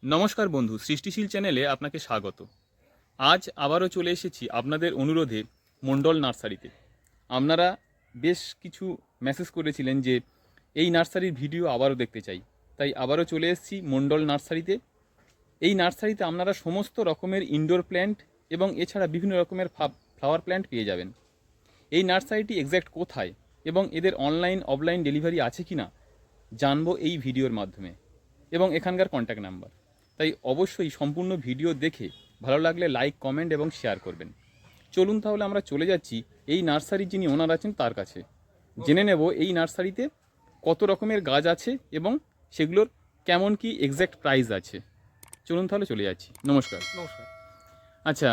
নমস্কার বন্ধু, সৃষ্টিশীল চ্যানেলে আপনাকে স্বাগত। আজ আবারও চলে এসেছি আপনাদের অনুরোধে মণ্ডল নার্সারিতে। আপনারা বেশ কিছু মেসেজ করেছিলেন যে এই নার্সারির ভিডিও আবারও দেখতে চাই, তাই আবারও চলে এসেছি মণ্ডল নার্সারিতে। এই নার্সারিতে আপনারা সমস্ত রকমের ইনডোর প্ল্যান্ট এবং এছাড়া বিভিন্ন রকমের ফ্লাওয়ার প্ল্যান্ট পেয়ে যাবেন। এই নার্সারিটি এক্স্যাক্ট কোথায় এবং এদের অনলাইন অফলাইন ডেলিভারি আছে কি না জানবো এই ভিডিওর মাধ্যমে, এবং এখানকার কন্ট্যাক্ট নাম্বার। তাই অবশ্যই সম্পূর্ণ ভিডিও দেখে ভালো লাগলে লাইক, কমেন্ট এবং শেয়ার করবেন। চলুন তাহলে আমরা চলে যাচ্ছি এই নার্সারির যিনি ওনার আছেন তার কাছে, জেনে নেব এই নার্সারিতে কত রকমের গাছ আছে এবং সেগুলোর কেমন কি এক্স্যাক্ট প্রাইস আছে। চলুন তাহলে চলে যাচ্ছি। নমস্কার। নমস্কার। আচ্ছা,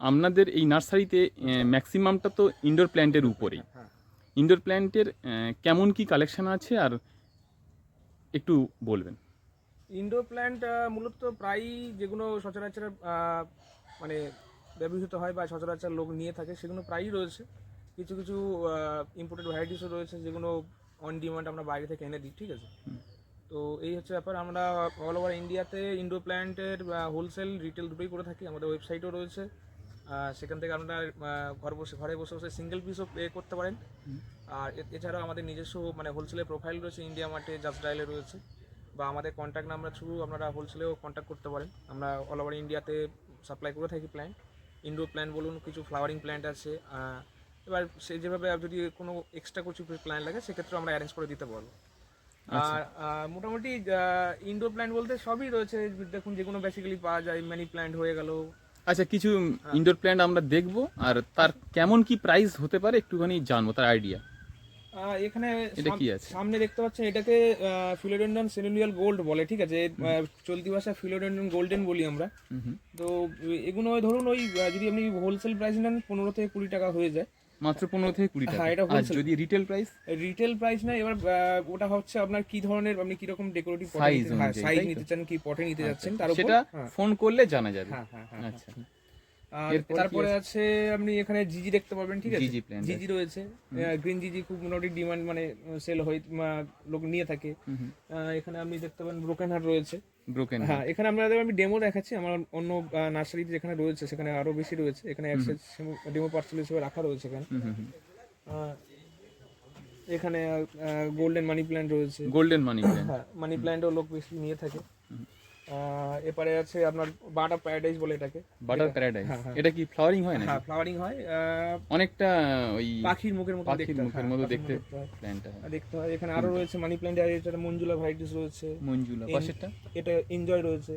আপনাদের এই নার্সারিতে ম্যাক্সিমামটা তো ইনডোর প্ল্যান্টের উপরেই। হ্যাঁ, ইনডোর প্ল্যান্টের কেমন কি কালেকশন আছে আর একটু বলবেন। ইনডোর প্ল্যান্ট মূলত প্রায়ই যেগুলো সচরাচর মানে ব্যবহৃত হয় বা সচরাচর লোক নিয়ে থাকে সেগুলো প্রায়ই রয়েছে। কিছু কিছু ইম্পোর্টেড ভ্যারাইটিসও রয়েছে যেগুলো অন ডিমান্ড আমরা বাইরে থেকে এনে দিই, ঠিক আছে। তো এই হচ্ছে ব্যাপার। আমরা অল ওভার ইন্ডিয়াতে ইনডোর প্ল্যান্টের হোলসেল রিটেল দুটোই করে থাকি। আমাদের ওয়েবসাইটও রয়েছে, সেখান থেকে আপনারা ঘরে বসে বসে সিঙ্গেল পিসও পে করতে পারেন। আর এছাড়াও আমাদের নিজস্ব হোলসেলের প্রোফাইল রয়েছে, ইন্ডিয়া মার্টে, জাস্ট ডায়ালে রয়েছে, বা আমাদের কন্ট্যাক্ট নাম্বার থ্রু আপনারা হোলসেলেও কন্ট্যাক্ট করতে পারেন। আমরা অল ওভার ইন্ডিয়াতে সাপ্লাই করে থাকি প্ল্যান্ট। ইনডোর প্ল্যান্ট বলুন, কিছু ফ্লাওয়ারিং প্ল্যান্ট আছে। এবার সেই যেভাবে যদি কোনো এক্সট্রা কিছু প্ল্যান্ট লাগে সেক্ষেত্রে আমরা অ্যারেঞ্জ করে দিতে পারবো। আর মোটামুটি ইনডোর প্ল্যান্ট বলতে সবই রয়েছে। দেখুন, যেগুলো বেসিক্যালি পাওয়া যায়, মানি প্ল্যান্ট হয়ে গেল। আচ্ছা, কিছু ইনডোর প্ল্যান্ট আমরা দেখব, আর তার কেমন কি প্রাইস হতে পারে একটুখানি জানবো, তার আইডিয়া। এখানে এটা কি আছে? সামনে দেখতে পাচ্ছেন, এটাকে ফিলোডেন্ড্রন সেরেনিয়াল গোল্ড বলে, ঠিক আছে। চলতি ভাষা ফিলোডেন্ড্রন গোল্ডেন বলি আমরা। তো এগুলো ধরুন ওই যদি আপনি হোলসেল প্রাইস নেন 15 থেকে 20 টাকা হয়ে যায়। মাত্র 15 থেকে 20 টাকা। হ্যাঁ, এটা আর wholesale। যদি রিটেল প্রাইস? রিটেল প্রাইস না, এবার ওটা হচ্ছে আপনার কি ধরনের, আপনি কি রকম ডেকোরেটিভ সাইজ অনুযায়ী, সাইজ তাই তো? নিতে চান, কি পটে নিতে যাচ্ছেন তার উপর। সেটা হ্যাঁ ফোন করলে জানা যাবে। হ্যাঁ হ্যাঁ হ্যাঁ। আচ্ছা, তারপরে আছে আপনি এখানে জিজি দেখতে পাবেন, ঠিক আছে। জিজি প্ল্যান্ট জিজি রয়েছে, গ্রিন জিজি খুব মোটামুটি ডিমান্ড, সেল হয়, লোক নিয়ে থাকে। এখানে আপনি দেখতে পাবেন ব্রোকেন হার্ট রয়েছে। ব্রোকেন। হ্যাঁ, এখানে আমি ডেমো দেখাচ্ছি। আমার অন্য নার্সারিতে যেখানে রয়েছে সেখানে আরো বেশি রয়েছে। এখানে ডেমো পার্সেল হিসেবে রাখা রয়েছে এখানে। এখানে গোল্ডেন মানি প্ল্যান্ট রয়েছে। Golden money plant. হ্যাঁ, মানি প্ল্যান্টও লোক বেশি নিয়ে থাকে। এপারে আছে আপনার বাটার প্যারাডাইস বলে এটাকে। Butter paradise. হ্যাঁ, হ্যাঁ। এটা কি ফ্লাওয়ারিং হয় না? হ্যাঁ, ফ্লাওয়ারিং হয়। অনেকটা ওই পাখির মুখের মতো পাখির দেখতে হয়। মুখের হ্যাঁ, মতো পাখির দেখতে মতো দেখতে হয়। প্ল্যান্টটা হয়। দেখতে হয়। এখানে আরো রয়েছে মানি প্ল্যান্ট, আর এটা মঞ্জুলা ভ্যারাইটিস রয়েছে। মঞ্জুলা। পাশেরটা এটা এনজয় রয়েছে।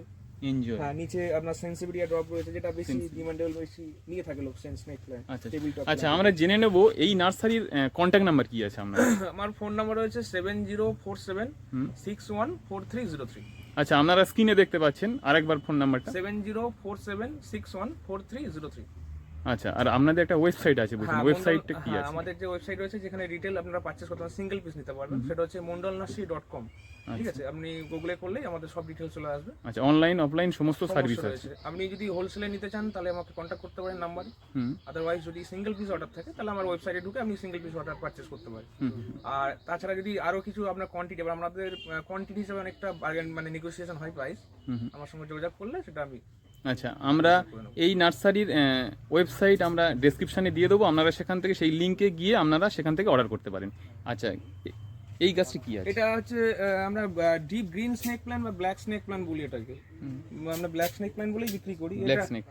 এনজয়। হ্যাঁ, নিচে আপনার সেন্সিভিটিয়া ড্রপ রয়েছে, যেটা বেশি ডিমান্ডেবল, বেশি নিয়ে থাকে লোক। স্নেক প্ল্যান্ট, আচ্ছা টেবিল টপ। আচ্ছা, আমরা জেনে নেব এই নার্সারির কন্ট্যাক্ট নাম্বার কি আছে আপনার? আমার ফোন নাম্বার রয়েছে 7047614303। আচ্ছা, আপনারা স্ক্রিনে দেখতে পাচ্ছেন, আরেকবার ফোন নাম্বারটা। 7047614303। আচ্ছা, আর আপনাদের একটা ওয়েবসাইট আছে বলছেন, ওয়েবসাইটটা কি আছে? আমাদের যে ওয়েবসাইট রয়েছে যেখানে রিটেল আপনারা পারচেজ করতে পারেন, সিঙ্গেল পিস নিতে পারবেন, সেটা হচ্ছে mondolnursery.com, ঠিক আছে। আপনি গুগলে করলেই আমাদের সব ডিটেইলস চলে আসবে। আচ্ছা, অনলাইন অফলাইন সমস্ত সার্ভিস আছে। রয়েছে। আপনি যদি হোলসেলে নিতে চান তাহলে আমাকে কন্ট্যাক্ট করতে পারেন নাম্বারে। আদারওয়াইজ যদি সিঙ্গেল পিস অর্ডার থাকে তাহলে আমার ওয়েবসাইটে ঢুকে আপনি সিঙ্গেল পিস অর্ডার পারচেজ করতে পারেন। আর তাছাড়া যদি আরো কিছু আপনার কোয়ান্টিটি, এবার আমাদের কোয়ান্টিটি হিসেবে অনেকটা বার্গেন নেগোসিয়েশন হয় প্রাইস। আমার সঙ্গে যোগাযোগ করলে সেটা আমি। আচ্ছা, আমরা এই নার্সারির ওয়েবসাইট আমরা ডেসক্রিপশনে দিয়ে দেবো, আপনারা সেখান থেকে সেই লিঙ্কে গিয়ে আপনারা সেখান থেকে অর্ডার করতে পারেন। আচ্ছা, এই গাছটি কি আছে? এটা হচ্ছে আমরা ডিপ গ্রিন স্নেক প্ল্যান্ট বা ব্ল্যাক স্নেক প্ল্যান্ট বলি এটাকে। আমরা ব্ল্যাক স্নেক প্ল্যান্ট বলেই বিক্রি করি।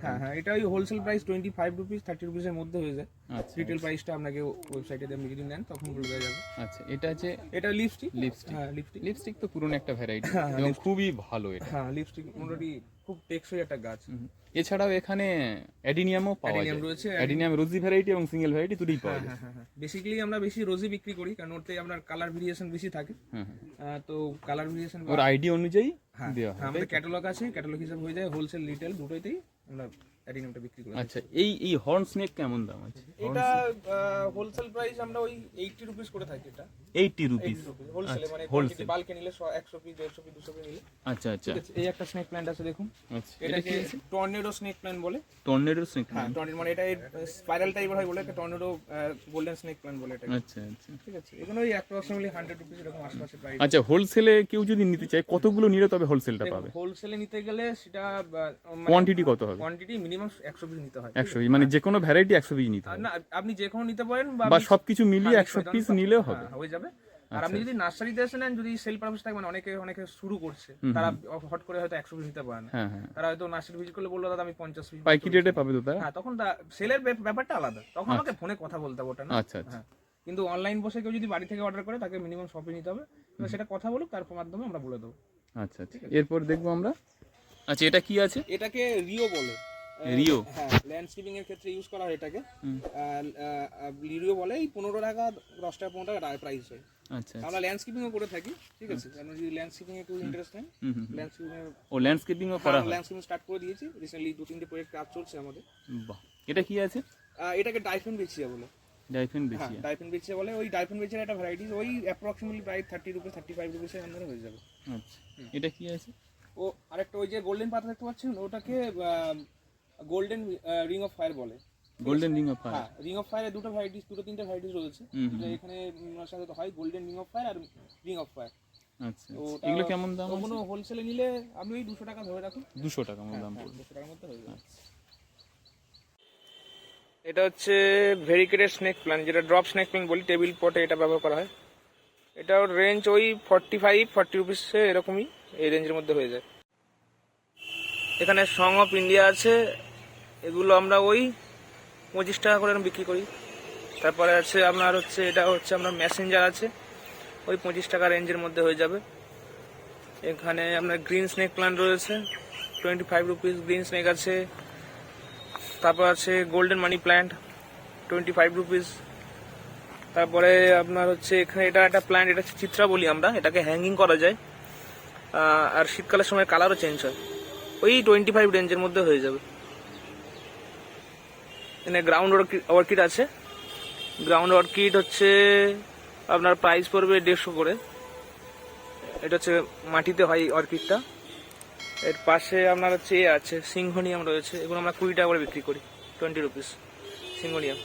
হ্যাঁ হ্যাঁ, এটা ওই হোলসেল প্রাইস 25 রুপিস 30 রুপিসের মধ্যে হয়ে যায়। আচ্ছা, রিটেল প্রাইসটা আপনাকে ওয়েবসাইটে আপনি যদি নেন তখন বলে দেওয়া যাবে। আচ্ছা, এটা আছে এটা লিপস্টিক। লিপস্টিক। হ্যাঁ, লিপস্টিক। লিপস্টিক তো পুরনো একটা ভ্যারাইটি এবং খুবই ভালো এটা। হ্যাঁ, লিপস্টিক মোটামুটি খুব টেকসই একটা গাছ। এছাড়াও এখানে অ্যাডিনিয়ামও পাওয়া যায়। রয়েছে। অ্যাডিনিয়াম রোজি ভ্যারাইটি এবং সিঙ্গেল ভ্যারাইটি দুটোই পাওয়া যায়। হ্যাঁ হ্যাঁ, বেসিক্যালি আমরা বেশি রোজই বিক্রি করি কারণ ওতে আপনার কালার ভেরিয়েশন বেশি থাকে। তো কালার ভেরিয়েশন ওর আইডি অনুযায়ী দেওয়া হয়। আমাদের ক্যাটালগ আছে, ক্যাটালগ হিসাবে হয়ে যায় হোলসেল রিটেল দুটোতেই আমরা অ্যাডিনিয়ামটা বিক্রি করি। আচ্ছা, এই হর্ন স্নেক কেমন দাম আছে? এটা হোলসেল প্রাইস আমরা ওই 80 রুপিস করে থাকি। এটা 80 রুপিস হোলসেলে, মানে wholesale। কোয়ান্টিটি বাল্কে নিলে 100 পিস 150 পিস 200 পিস নিলে। আচ্ছা আচ্ছা ঠিক আছে, এই একটা স্নেক প্ল্যান্ট আছে দেখুন, আচ্ছা, এটা এটাকে কি আছে? টর্নেডো স্নেক প্ল্যান্ট বলে। Tornado snake? হ্যাঁ, টর্নেডো মানে এটা স্পাইরাল টাইপের হয় বলে এটা টর্নেডো গোল্ডেন স্নেক প্ল্যান্ট বলে এটা। আচ্ছা আচ্ছা ঠিক আছে, এখানে ওই অ্যাপ্রক্সিমেটলি 100 রুপিস এরকম আশপাশে প্রাইস। আচ্ছা, হোলসেলে কেউ যদি নিতে চায় কতগুলো নিলে তবে হোলসেলটা পাবে? হোলসেলে নিতে গেলে সেটা কোয়ান্টিটি কত হবে? কোয়ান্টিটি মিনিমাম 100 পিস নিতে হয়। 100 মানে যে কোনো ভ্যারাইটি 100 পিস নিতে আর হবে? না, আপনি যে কোনো নিতে পারেন বা আপনি- সবকিছু মিলিয়ে হ্যাঁ, 100 পিস নিলেও হবে? হ্যাঁ, হয়ে যাবে। আর আপনি যদি নার্সারিতে এসে নেন, যদি সেল পারপাস থাকে, মানে অনেকে শুরু করছে, তারা হট করে হয়তো 100 পিস নিতে পারে না। হ্যাঁ হ্যাঁ, তারা হয়তো নার্সারি ভিজিট করলে বললো দাদা আমি 50 পিস। পাইকারি রেটে পাবে তো তারা? হ্যাঁ, তখন সেলের ব্যাপারটা আলাদা, তখন আমাকে ফোনে কথা বলতে হবে ওটা না। আচ্ছা আচ্ছা হ্যাঁ, কিন্তু অনলাইন বসে কেউ যদি বাড়ি থেকে অর্ডার করে তাকে মিনিমাম শপে নিতে হবে, এবার সেটা কথা বলুক, তার মাধ্যমে আমরা বলে দেবো। আচ্ছা আচ্ছা, এরপর দেখবো আমরা। আচ্ছা, এটা কি আছে? এটাকে রিও বলে। রিও? হ্যাঁ, ল্যান্ডস্কেপিং এর ক্ষেত্রে ইউজ করা হয় এটাকে। রিও বলে। এই 15 টাকা 10 টাকা 15 টাকা প্রাইস হয়। আচ্ছা আমরা ল্যান্ডস্কেপিং ও করে থাকি। ঠিক আছে, কারণ যদি ল্যান্ডস্কেপিং এ একটু ইন্টারেস্ট হয়, ল্যান্ডস্কেপিং এর ও ল্যান্ডস্কেপিংও করা হয়? ল্যান্ডস্কেপিং স্টার্ট করে দিয়েছি রিসেন্টলি, 2-3টে প্রজেক্ট কাজ চলছে আমাদের। বাহ, এটা কি আছে? এটাকে ডাইফেন বেচিয়া বলে। ডাইফেন হ্যাঁ, বেশি? ডাইফেন বেচিয়া বলে। ওই ডাইফেন বেচিয়ার একটা ভ্যারাইটিস, ওই অ্যাপ্রক্সিমেটলি প্রায় 30 রুপিস 35 রুপিসের আন্ডারে হয়ে যাবে। আচ্ছা, এটা কি আছে? ও আরেকটা ওই যে গোল্ডেন পাতা দেখতে পাচ্ছেন, ওটাকে গোল্ডেন রিং অফ ফায়ার বলে। Golden ring of fire? হ্যাঁ, রিং অফ ফায়ারের দুটো ভ্যারাইটিস, 2-3টে ভ্যারাইটিস রয়েছে। যেটা এখানে সাথে হয় গোল্ডেন রিং অফ ফায়ার আর রিং অফ ফায়ার। আচ্ছা, এগুলো কেমন দাম আছে? ওগুলো হোলসেলে নিলে আপনি ওই 200 টাকা ধরে রাখুন। 200 টাকা মতো দাম পড়বে? 200 টাকার মধ্যে হয়ে যাবে। আচ্ছা। এটা হচ্ছে ভেরিকেটেড স্নেক প্ল্যান্ট, যেটা ড্রপ স্নেক প্ল্যান্ট বলি। টেবিল পটে এটা ব্যবহার করা হয়। এটার রেঞ্জ ওই 45-40 রুপিসে এরকমই, এই রেঞ্জের মধ্যে হয়ে যায়। এখানে সং অফ ইন্ডিয়া আছে, এগুলো আমরা ওই 25 টাকা করে বিক্রি করি। তারপরে আছে আপনার হচ্ছে এটা হচ্ছে আপনার মেসেঞ্জার আছে, ওই 25 টাকা রেঞ্জের মধ্যে হয়ে যাবে। এখানে আপনার গ্রিন স্নেক প্ল্যান্ট রয়েছে, 25 রুপিস গ্রিন স্নেক আছে। তারপর আছে গোল্ডেন মানি প্ল্যান্ট, 25 রুপিস। তারপরে আপনার হচ্ছে এখানে এটা একটা প্ল্যান্ট, এটা হচ্ছে চিত্রা বলি আমরা, এটাকে হ্যাঙ্গিং করা যায়। আর শীতকালের সময় কালারও চেঞ্জ হয়, ওই 25 রেঞ্জের মধ্যে হয়ে যাবে। এখানে গ্রাউন্ড অর্কিড আছে। গ্রাউন্ড অর্কিড হচ্ছে আপনার প্রাইস পড়বে 150 করে। এটা হচ্ছে মাটিতে হয় অর্কিডটা। এর পাশে আপনার হচ্ছে এ আছে সিংহনিয়াম রয়েছে, এগুলো আমরা 20 টাকা করে বিক্রি করি, 20 রুপিস সিংহনিয়াম।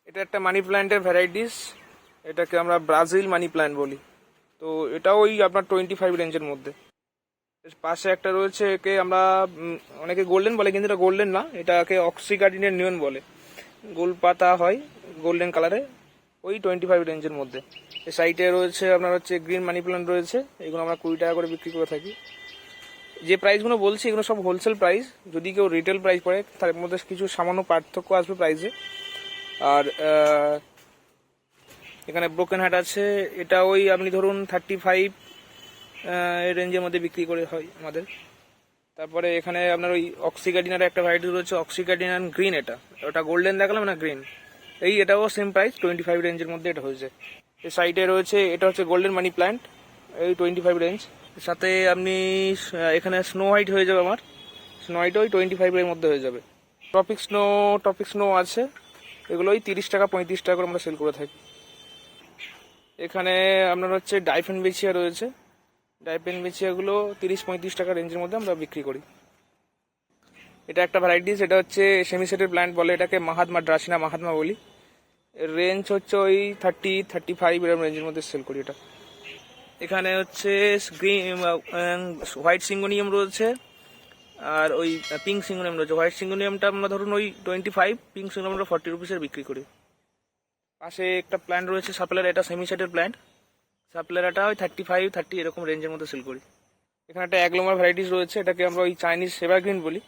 এটা একটা মানি প্ল্যান্টের ভ্যারাইটিস, এটাকে আমরা ব্রাজিল মানি প্ল্যান্ট বলি। তো এটা ওই আপনার 25 রেঞ্জের মধ্যে। এর পাশে একটা রয়েছে, একে আমরা অনেকে গোল্ডেন বলে, কিন্তু এটা গোল্ডেন না, এটাকে অক্সিগার্ডিনের নিয়ন বলে। গোল পাতা হয় গোল্ডেন কালারে, ওই 25 রেঞ্জের মধ্যে। এই সাইডে রয়েছে আপনার হচ্ছে গ্রিন মানি প্ল্যান্ট রয়েছে, এগুলো আমরা 20 টাকা করে বিক্রি করে থাকি। যে প্রাইসগুলো বলছি এগুলো সব হোলসেল প্রাইস, যদি কেউ রিটেল প্রাইস পড়ে তার মধ্যে কিছু সামান্য পার্থক্য আসবে প্রাইসে। আর এখানে ব্রোকেন হার্ট আছে, এটা ওই আপনি ধরুন 35 এর রেঞ্জের মধ্যে বিক্রি করে হয় আমাদের। তারপরে এখানে আপনার ওই অক্সিগার্ডিনার একটা ভ্যারাইটি রয়েছে, অক্সিগার্ডিনার গ্রিন। ওটা গোল্ডেন দেখালাম না, গ্রিন। এটাও সেম প্রাইস, 25 রেঞ্জের মধ্যে এটা হয়েছে। এই সাইডে রয়েছে এটা হচ্ছে গোল্ডেন মানি প্ল্যান্ট, এই 25 রেঞ্জ। সাথে আপনি এখানে স্নো হোয়াইট হয়ে যাবে আমার, স্নো হোয়াইট ওই 25 এর মধ্যে হয়ে যাবে। টপিক স্নো আছে, এগুলো ওই 30 টাকা 35 টাকা করে আমরা সেল করে থাকি। এখানে আপনার হচ্ছে ডাইফেন বেচিয়া রয়েছে, ডাইফেন বেচিয়াগুলো 30-35 টাকা রেঞ্জের মধ্যে আমরা বিক্রি করি। এটা একটা ভ্যারাইটিস, এটা হচ্ছে সেমিসেটেড প্ল্যান্ট বলে, এটাকে মাহাত্মা ড্রাসিনা মাহাত্মা বলি। এর রেঞ্জ হচ্ছে ওই 30-35 এরকম রেঞ্জের মধ্যে সেল করি এটা। এখানে হচ্ছে গ্রিন হোয়াইট সিঙ্গোনিয়াম রয়েছে, আর ওই পিঙ্ক সিঙ্গোনিয়াম রয়েছে। হোয়াইট সিঙ্গোনিয়ামটা আমরা ধরুন ওই 25, পিঙ্ক সিঙ্গোনিয়াম আমরা 40 রুপিসের বিক্রি করি। পাশে একটা প্ল্যান্ট রয়েছে সাপ্লার, এটা সেমিসেটেড প্ল্যান্ট, সাপ্লারাটা ওই 35-30 এরকম রেঞ্জের মধ্যে সেল করি। এখানে একটা অ্যাগ্লোমার ভ্যারাইটিস রয়েছে, এটাকে আমরা ওই চাইনিজ এভারগ্রিন বলি।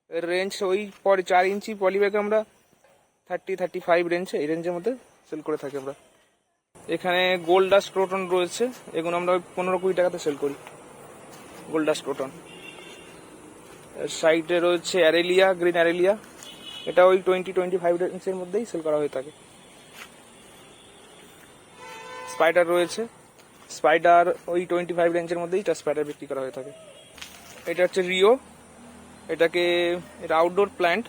এর রেঞ্জ ওই 4 ইঞ্চি পলিব্যাগে আমরা 30-35 রেঞ্জ, এই রেঞ্জের মধ্যে সেল করে থাকি আমরা। এখানে গোল্ড ডাস্ট ক্রোটন রয়েছে, এগুলো আমরা ওই 15-20 টাকাতে সেল করি, গোল্ড ডাস্ট ক্রোটন। সাইডে রয়েছে অ্যারেলিয়া, গ্রিন অ্যারেলিয়া, এটা ওই 20-25 রেঞ্জের মধ্যেই সেল করা হয়ে থাকে। স্পাইডার রয়েছে, স্পাইডার ওই 25 রেঞ্জের মধ্যেই স্পাইডার বিক্রি করা হয়ে থাকে। এটা হচ্ছে রিও, এটা আউটডোর প্ল্যান্ট,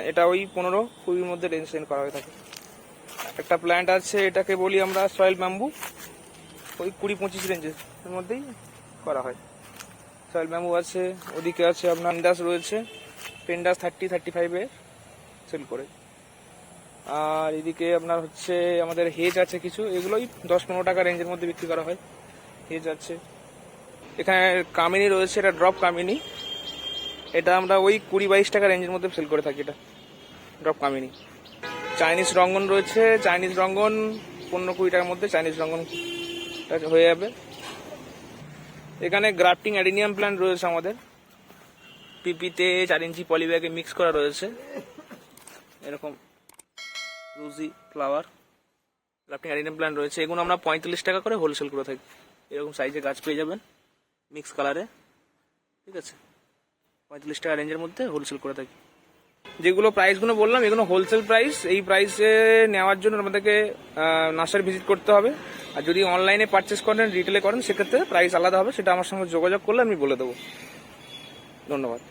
এটা ওই 15-20 মধ্যে রেঞ্জ সেন্ড করা হয়ে থাকে। একটা প্ল্যান্ট আছে, এটাকে বলি আমরা সয়েল ব্যাম্বু, ওই 20-25 রেঞ্জের মধ্যেই করা হয়। সয়েল ব্যাম্বু আছে। ওদিকে আছে আপনার পেন্ডাস রয়েছে, পেন্ডাস 30-35-এ সেল করে। আর এদিকে আপনার হচ্ছে আমাদের হেজ আছে কিছু, এগুলোই 10-15 টাকা রেঞ্জের মধ্যে বিক্রি করা হয়। হেজ আছে। এখানে কামিনী রয়েছে, এটা ড্রপ কামিনী, এটা আমরা ওই 20-22 টাকা রেঞ্জের মধ্যে সেল করে থাকি। এটা ড্রপ কামিনী। চাইনিজ রঙ্গন রয়েছে, চাইনিজ রঙ্গন 15-20 টাকার মধ্যে চাইনিজ রঙ্গন হয়ে যাবে। এখানে গ্রাফটিং অ্যাডিনিয়াম প্ল্যান্ট রয়েছে আমাদের, পিপিতে 4 ইঞ্চি পলিব্যাগে মিক্স করা রয়েছে। এরকম রুজি ফ্লাওয়ার গ্রাফটিং অ্যাডিনিয়াম প্ল্যান্ট রয়েছে, এগুলো আমরা 45 টাকা করে হোলসেল করে থাকি। এরকম সাইজে গাছ পেয়ে যাবেন মিক্স কালারে, ঠিক আছে? 45 টাকা রেঞ্জের মধ্যে হোলসেল করে থাকি। যেগুলো প্রাইসগুলো বললাম এগুলো হোলসেল প্রাইস। এই প্রাইসে নেওয়ার জন্য আমাদেরকে নার্সারি ভিজিট করতে হবে। আর যদি অনলাইনে পারচেস করেন, রিটেলে করেন, সেক্ষেত্রে প্রাইস আলাদা হবে। সেটা আমার সঙ্গে যোগাযোগ করলে আমি বলে দেবো। ধন্যবাদ।